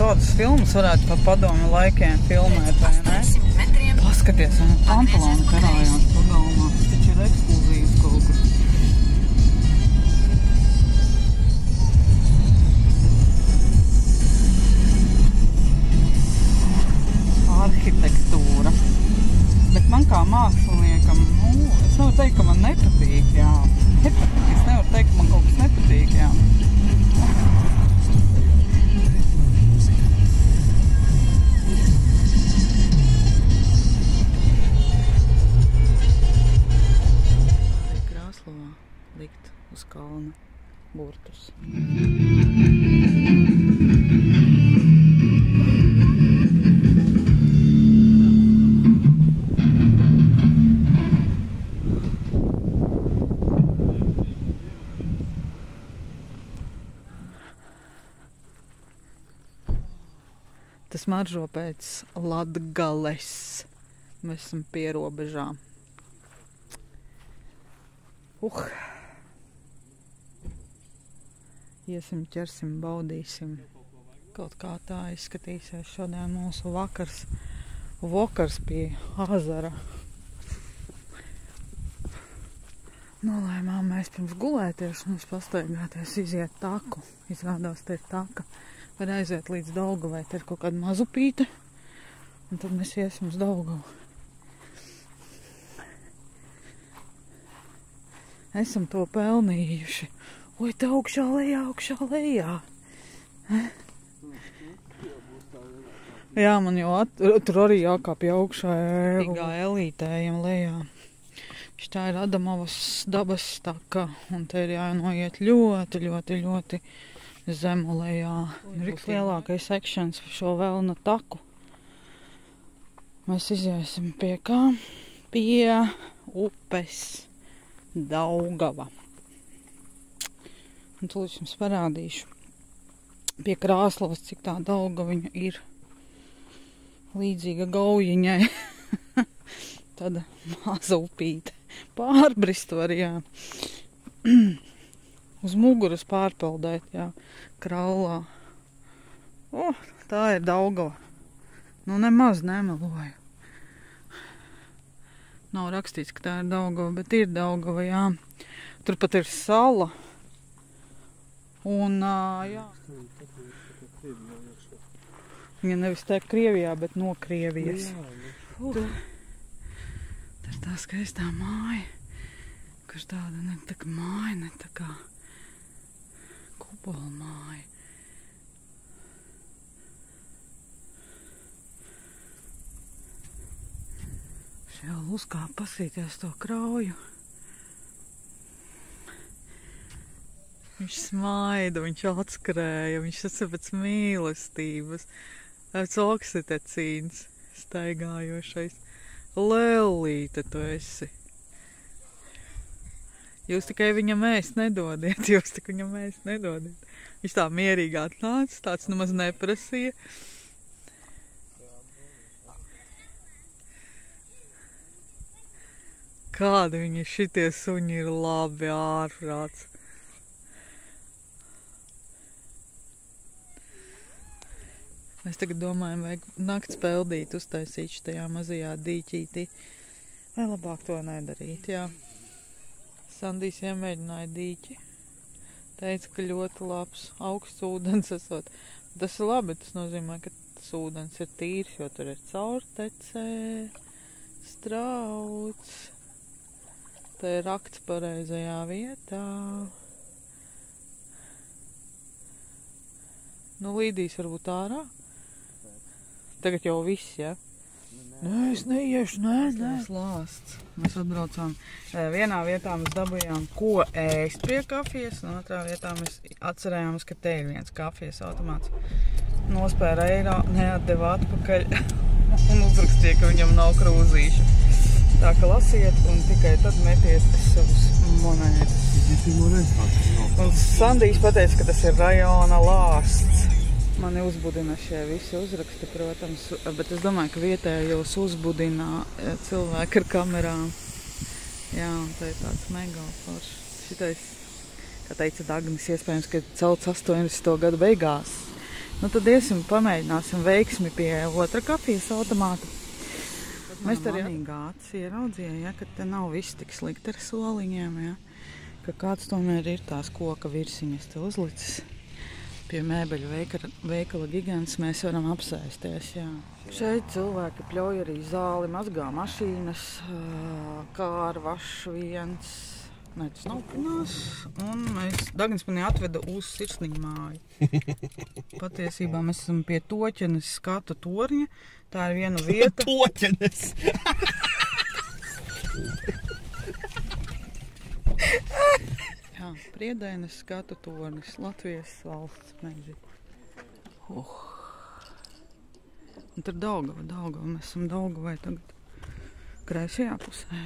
šādas filmas varētu pa padomu laikiem filmēt, vai ne? Paskaties, pantaloni karājās pagalmā. Tas taču ir ekskluzīvs kaut kur. Arhitektūra. Bet man kā māksliniekam, es nevaru teikt, ka man nepatīk, jā. Es nevaru teikt, ka man kaut kas nepatīk, jā. Krāslavā likt uz kalna burtus. Tas maržo pēc Latgales. Mēs esam pie robežām. Iesim, ķersim, baudīsim. Kaut kā tā izskatīsies šodien mūsu vakars pie azara. Nolēmām mēs pirms gulēties un pastaigāties, iziet taku. Izrādās, te ir taka. Var aiziet līdz Daugavai, te ir kaut kāda mazupīte, un tad mēs iesim uz Daugavu. Esam to pelnījuši. Oi, te augšā lejā. Jā, man jau tur arī jākāpj augšā. Tīgā elītējam lejā. Šitā ir Adamovas dabas taka, un te ir jānoiet ļoti zemu lejā. Ir lielākais sekšanas šo Velna taku. Mēs iziesim pie kā? Pie upes Daugava. Un tūlīt jums parādīšu pie Krāslavas, cik tā Daugaviņa ir līdzīga Gaujiņai. Tāda maza upīte. Pārbrist var, jā. Uz muguras pārpeldēt, jā, Kraulā. Tā ir Daugava. Nu, nemaz nemeloju. Nav rakstīts, ka tā ir Daugava, bet ir Daugava, jā. Tur pat ir sala. Un, jā. Viņa nevis te Krievijā, bet no Krievijas. Tā ir tā skaistā māja. Kas tāda ne tā kā māja, ne tā kā kupola māja. Šajā uzkāp pasīties to krauju. Viņš smaida, viņš atskrēja, viņš esmu pēc mīlestības. Pēc oksitocīns staigājošais. Lellīte tu esi. Jūs tikai viņam ēst nedodiet, Viņš tā mierīgi atnāca, tāds nemaz neprasīja. Kādi viņi šitie suņi ir labi ārprāts. Mēs tagad domājam, vajag nakts peldīt, uztaisīt šitajā mazajā dīķītī. Vai labāk to nedarīt, jā. Sandijs iemēģināja dīķi. Teica, ka ļoti labs, augsts ūdens esot. Tas ir labi, tas nozīmē, ka tas ūdens ir tīrs, jo tur ir caurtecē, strauts. Te ir rakts pareizajā vietā. Nu, līdīs varbūt ārā. Tagad jau viss, ja? Nē, es neiešu, nē. Lāsts. Mēs atbraucām. Vienā vietā mēs dabujām, ko ēst pie kafijas, un otrā vietā mēs atcerējāmies, ka te ir viens kafijas automāts. Nospēra eiro, neatdeva atpakaļ un uzrakstīja, ka viņam nav krūzīša. Tā ka lasiet un tikai tad metiet savus monētas. Un Sandijs pateica, ka tas ir rajona lāsts. Mani uzbudina šie visi uzraksti, protams, bet es domāju, ka vietējos uzbudina cilvēki ar kamerām. Jā, un tā ir tāds megāforšs. Šitais, kā teica Dagnis, iespējams, ka celts 80. gadu beigās. Nu, tad iesim, pamēģināsim veiksmi pie otra kafijas automāta. Mēs te arī gācis ieraudzīja, ja, ka te nav viss tik slikti ar soliņiem, ja, ka kāds tomēr ir tās koka virsiņas te uzlicis. Pie mēbeļu veikala Gigants mēs varam apsēsties, jā. Šeit cilvēki pļauj arī zāli, mazgā mašīnas, kāra vašs viens. Nē, tas nav pinās. Un mēs Dagensmanī atveda uz Sirsniņu māju. Patiesībā mēs esam pie Toķenes skatu torņa. Tā ir viena vieta. Toķenes! Jā, Priedainas skatu tornis, Latvijas valsts meži. Un tur Daugava, mēs esam Daugavai tagad kreisajā pusē.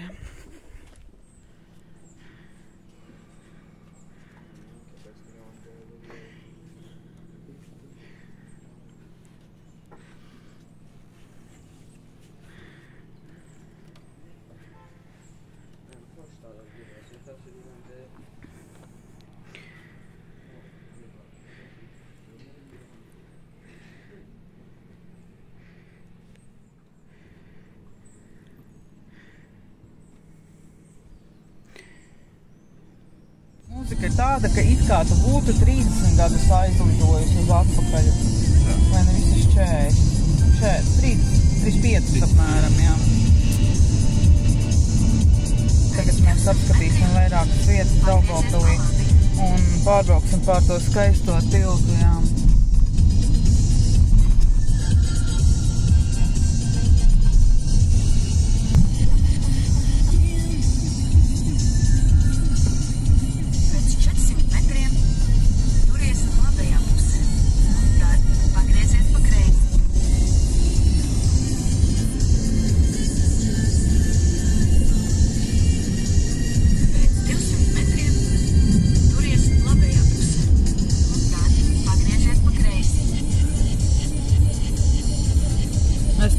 Mūzika ir tāda, ka it kā tu būtu 30 gadus aizlidojusi uz atpakaļ. Vai ne visas 40? 35 apmēram, jā. Tagad mēs apskatīsim vairākas vietas Daugavpilī un pārbrauksim pār to skaisto tiltu, jā.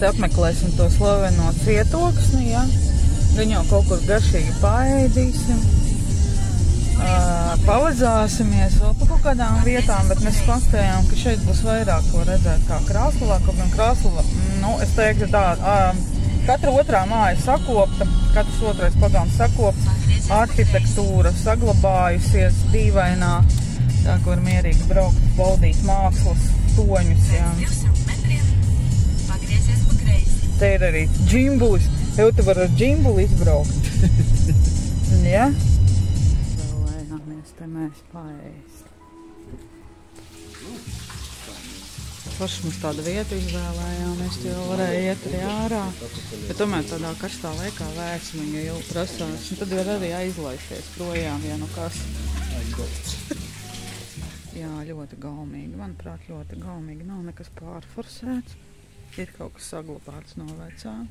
Apmeklēsim to slaveno cietoksni, ja? Gan jau kaut kur garšīgi paēdīsim, pavadzāsimies vēl pa kaut kādām vietām, bet mēs konstatējām, ka šeit būs vairāk ko redzēt kā Krāslavā, kaut gan Krāslava, nu, es teiktu tā, katra otrā māja sakopta, katrs otrais pagams sakopts, arhitektūra saglabājusies dīvainā, tā, kur mierīgi braukt, baudīt mākslas toņus, jā. Te ir arī džimbulis. Tev te var ar džimbuli izbraukt. Ja? Vēlējāmies te mēs paēst. Forši mums tāda vieta izvēlējāmies, jo varēja iet arī ārā. Bet tomēr tādā karstā laikā vēsmiņa jau prasās. Un tad var arī aizlaisties projām, ja nu kas. Jā, ļoti gaumīgi. Manuprāt, ļoti gaumīgi. Nav nekas pārforsēts. Ir kaut kas saglabāts no vecā.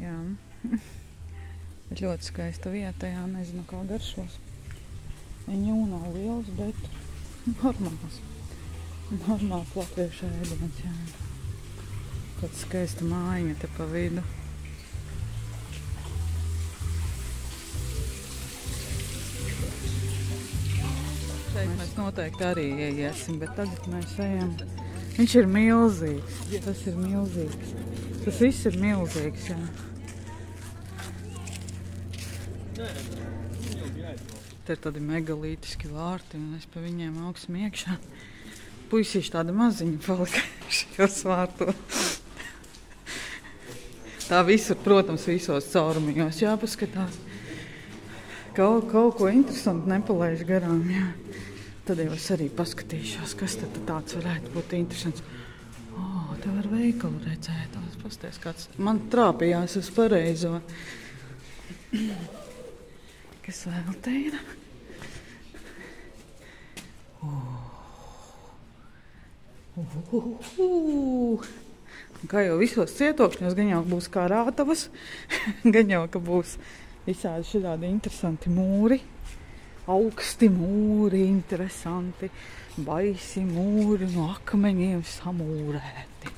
Jā. Bet ļoti skaista vieta, jā, nezinu kā garšos. Viņu nav liels, bet normāls. Normāls latviešu ēdiens, jā. Tāda skaista mājiņa te pa vidu. Šeit mēs noteikti arī ieiesim, bet tagad mēs ejam. Viņš ir milzīgs. Tas ir milzīgs. Tas viss ir milzīgs, jā. Te ir tādi megalītiski vārti, un es pa viņiem augsim iekšā. Puisīši tādi maziņi palika šajos vārtos. Tā visur, protams, visos caurumījos jāpaskatās. Kaut ko interesantu nepalaiž garām, jā. Tad jau es arī paskatīšos, kas tad tāds varētu būt interesants. Te var veikalu redzēt. Pasties, kāds man trāpījās uz pareizo. Kas vēl te ir? Kā jau visos cietokšņos, gan jau būs kā rātavas, gan jau, ka būs visādi šādi interesanti mūri. Augsti mūri, interesanti, baisi mūri no akmeņiem samūrēti.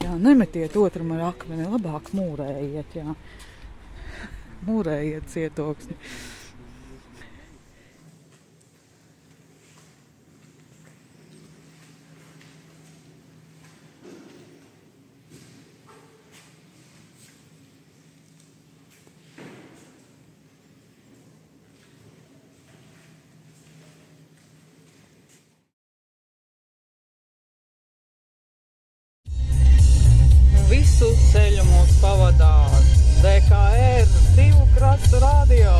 Jā, nemetiet otram ar akmeni, labāk mūrējiet, jā. Mūrējiet cietoksni. Visu ceļu mūs pavadā DKR 2 krastu radio.